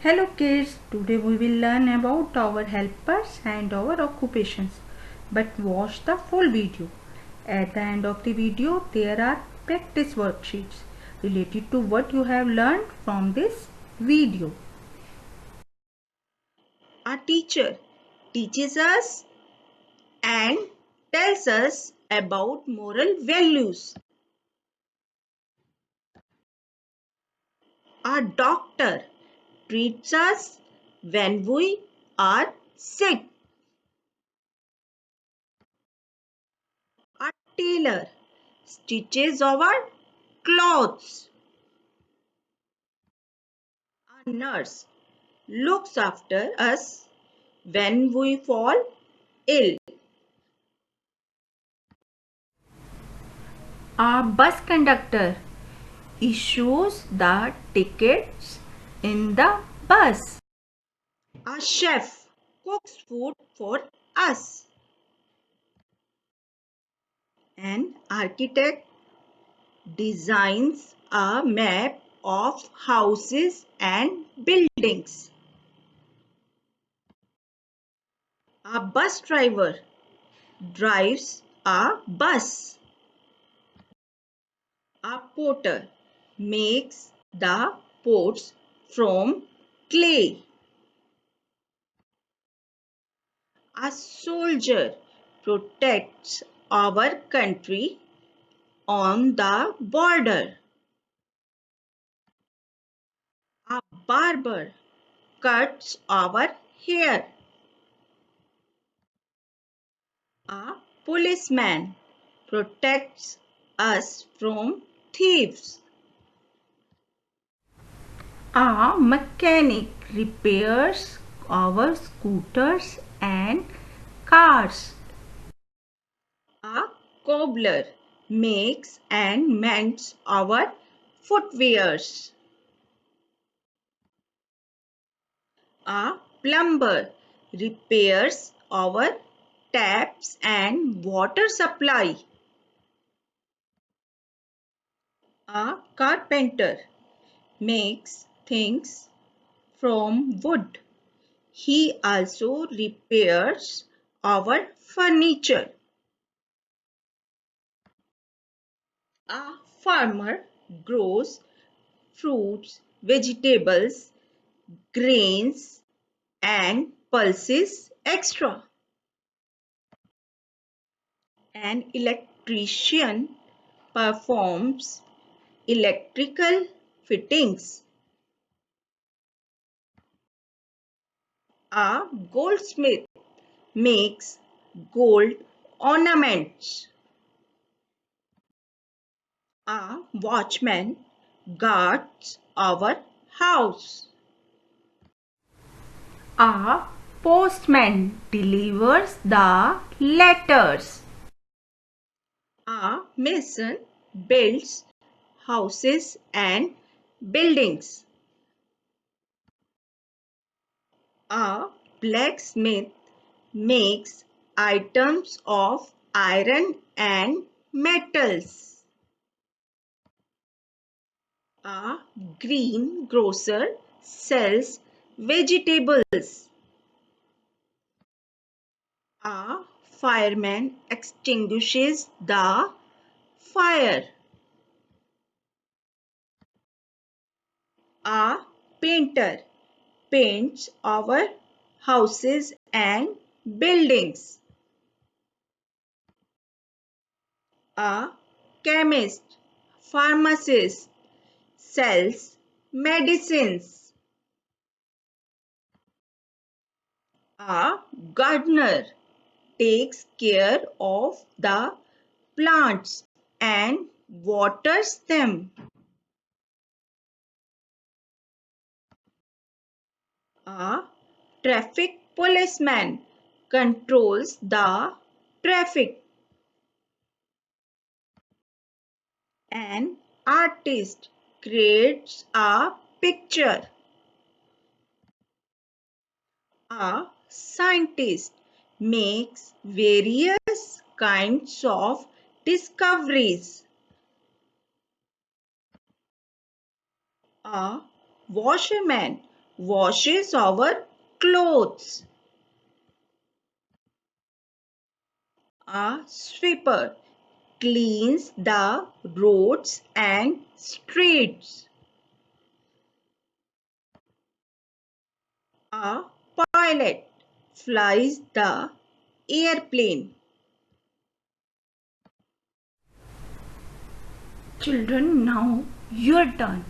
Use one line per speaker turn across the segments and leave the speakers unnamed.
Hello kids, today we will learn about our helpers and our occupations. But watch the full video. At the end of the video, there are practice worksheets related to what you have learned from this video.
A teacher teaches us and tells us about moral values. A doctor treats us when we are sick. A tailor stitches our clothes. A nurse looks after us when we fall ill.
A bus conductor issues the tickets in the bus.
A chef cooks food for us. An architect designs a map of houses and buildings. A bus driver drives a bus. A potter makes the pots from clay. A soldier protects our country on the border. A barber cuts our hair. A policeman protects us from thieves.
A mechanic repairs our scooters and cars.
A cobbler makes and mends our footwears. A plumber repairs our taps and water supply. A carpenter makes things from wood. He also repairs our furniture. A farmer grows fruits, vegetables, grains, and pulses extra. An electrician performs electrical fittings. A goldsmith makes gold ornaments. A watchman guards our house.
A postman delivers the letters.
A mason builds houses and buildings. A blacksmith makes items of iron and metals. A greengrocer sells vegetables. A fireman extinguishes the fire. A painter paints our houses and buildings. A chemist, pharmacist sells medicines. A gardener takes care of the plants and waters them. A traffic policeman controls the traffic. An artist creates a picture. A scientist makes various kinds of discoveries. A washerman washes our clothes. A sweeper cleans the roads and streets. A pilot flies the airplane.
Children, now your turn.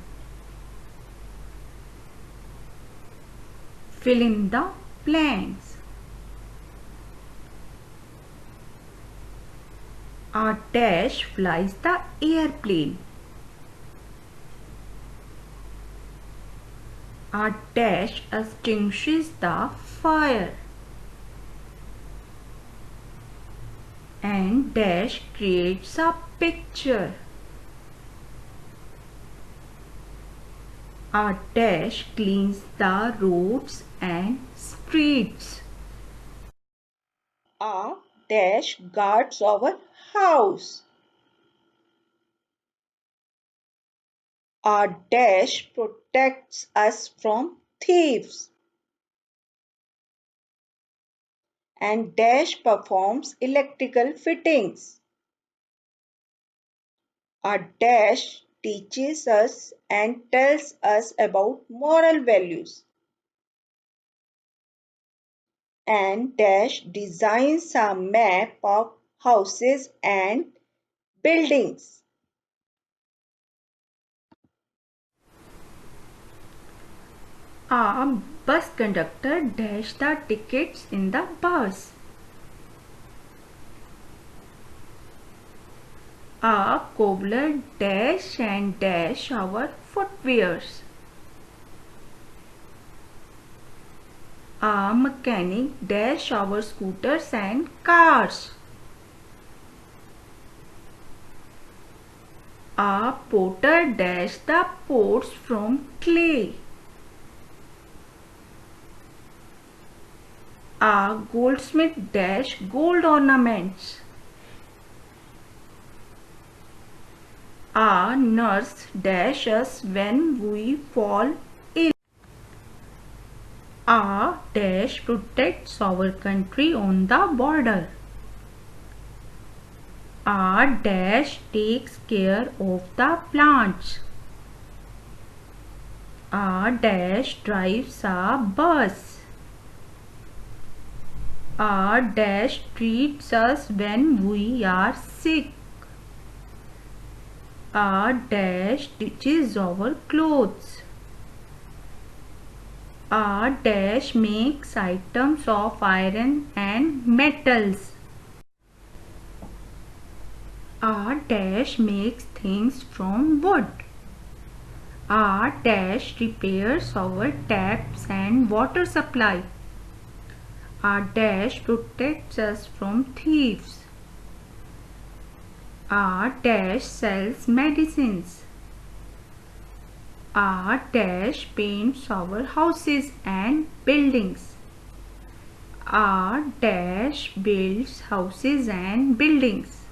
Fill in the blanks. A dash flies the airplane. A dash extinguishes the fire. And dash creates a picture. A dash cleans the roads and streets.
A dash guards our house. A dash protects us from thieves. And dash performs electrical fittings. A dash teaches us and tells us about moral values. And dash designs a map of houses and buildings.
A bus conductor dashed the tickets in the bus. A cobbler dash and dash our footwears. A mechanic dash our scooters and cars. A potter dash the pots from clay. A goldsmith dash gold ornaments. A nurse dash us when we fall ill. A dash protects our country on the border. A dash takes care of the plants. A dash drives a bus. A dash treats us when we are sick. A dash stitches our clothes. A dash makes items of iron and metals. A dash makes things from wood. A dash repairs our taps and water supply. A dash protects us from thieves. A dash sells medicines. A dash paints our houses and buildings. A dash builds houses and buildings.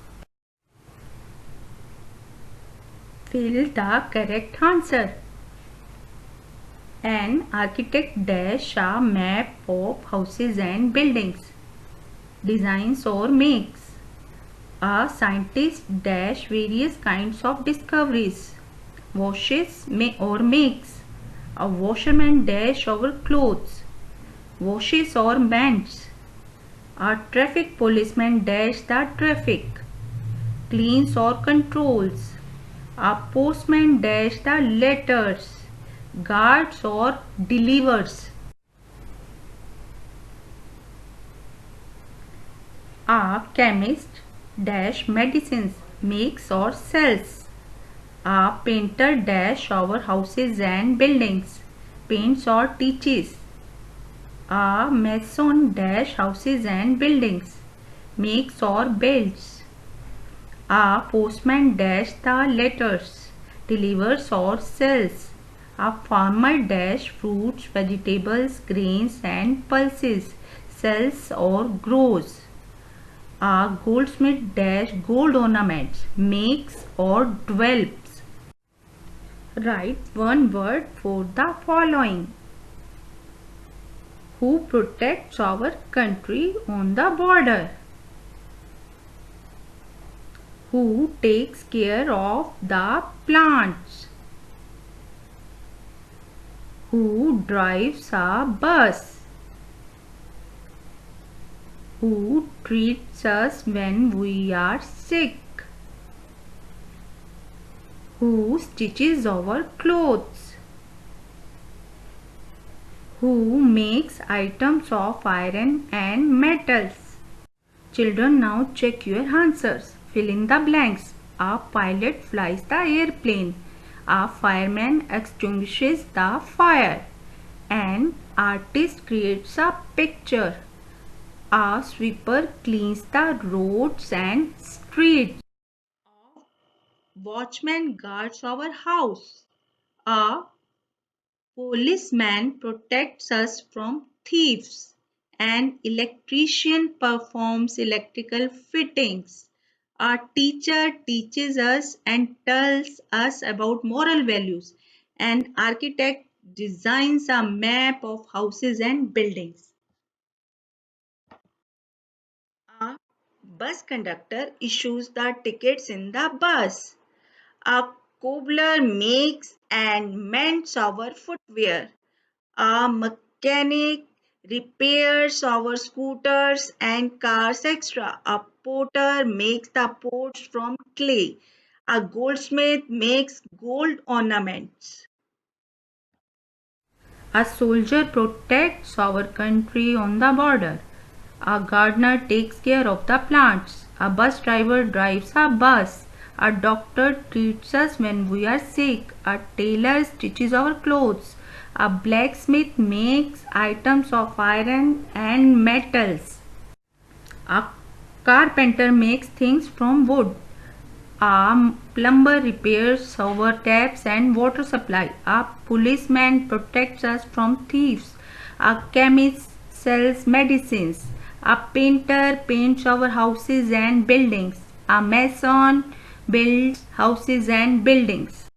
Fill the correct answer. An architect dash a map of houses and buildings, designs or makes. A scientist dash various kinds of discoveries, washes or makes. A washerman dash our clothes, washes or mends. A traffic policeman dash the traffic, cleans or controls. A postman dash the letters, guards or delivers. A chemist dash medicines, makes or sells. A painter dash our houses and buildings, paints or teaches. A mason dash houses and buildings, makes or builds. A postman dash the letters, delivers or sells. A farmer dash fruits, vegetables, grains and pulses, sells or grows. A goldsmith dash gold ornaments, makes or develops. Write one word for the following. Who protects our country on the border? Who takes care of the plants? Who drives a bus? Who treats us when we are sick? Who stitches our clothes? Who makes items of iron and metals? Children, now check your answers. Fill in the blanks. A pilot flies the airplane. A fireman extinguishes the fire. An artist creates a picture. A sweeper cleans the roads and streets. Watchman guards our house. A policeman protects us from thieves. An electrician performs electrical fittings. A teacher teaches us and tells us about moral values. An architect designs a map of houses and buildings. A bus conductor issues the tickets in the bus. A cobbler makes and mends our footwear. A mechanic repairs our scooters and cars extra. A potter makes the pots from clay. A goldsmith makes gold ornaments. A soldier protects our country on the border. A gardener takes care of the plants. A bus driver drives a bus. A doctor treats us when we are sick. A tailor stitches our clothes. A blacksmith makes items of iron and metals. A carpenter makes things from wood. A plumber repairs our taps and water supply. A policeman protects us from thieves. A chemist sells medicines. A painter paints our houses and buildings. A mason builds houses and buildings.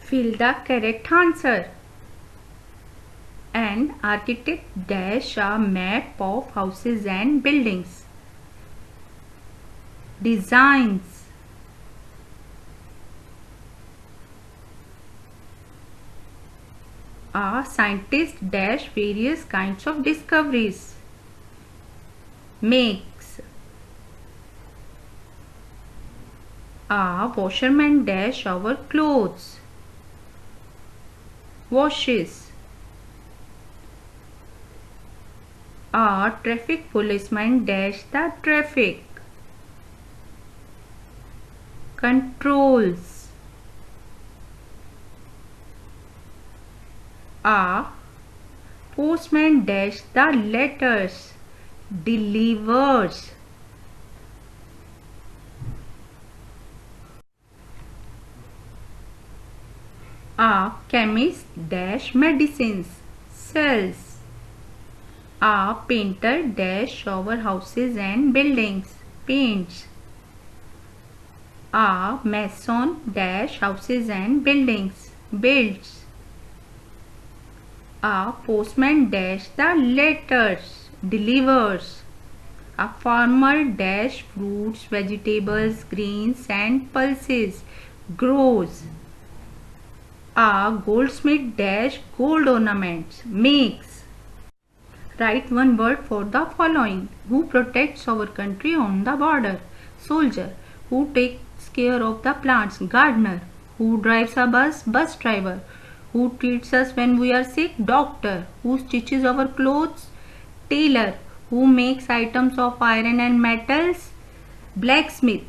Fill the correct answer. An architect dash a map of houses and buildings. Designs. A scientist dash various kinds of discoveries. Makes. A washerman dash our clothes. Washes. A traffic policeman dash the traffic. Controls. A postman dash the letters. Delivers. A chemist dash medicines. Sells. A painter dash our houses and buildings. Paints. A mason dash houses and buildings. Builds. A postman dash the letters. Delivers. A farmer dash fruits, vegetables, greens and pulses. Grows. A goldsmith dash gold ornaments. Makes. Write one word for the following. Who protects our country on the border? Soldier. Who takes care of the plants? Gardener. Who drives a bus? Bus driver. Who treats us when we are sick? Doctor. Who stitches our clothes? Tailor. Who makes items of iron and metals? Blacksmith.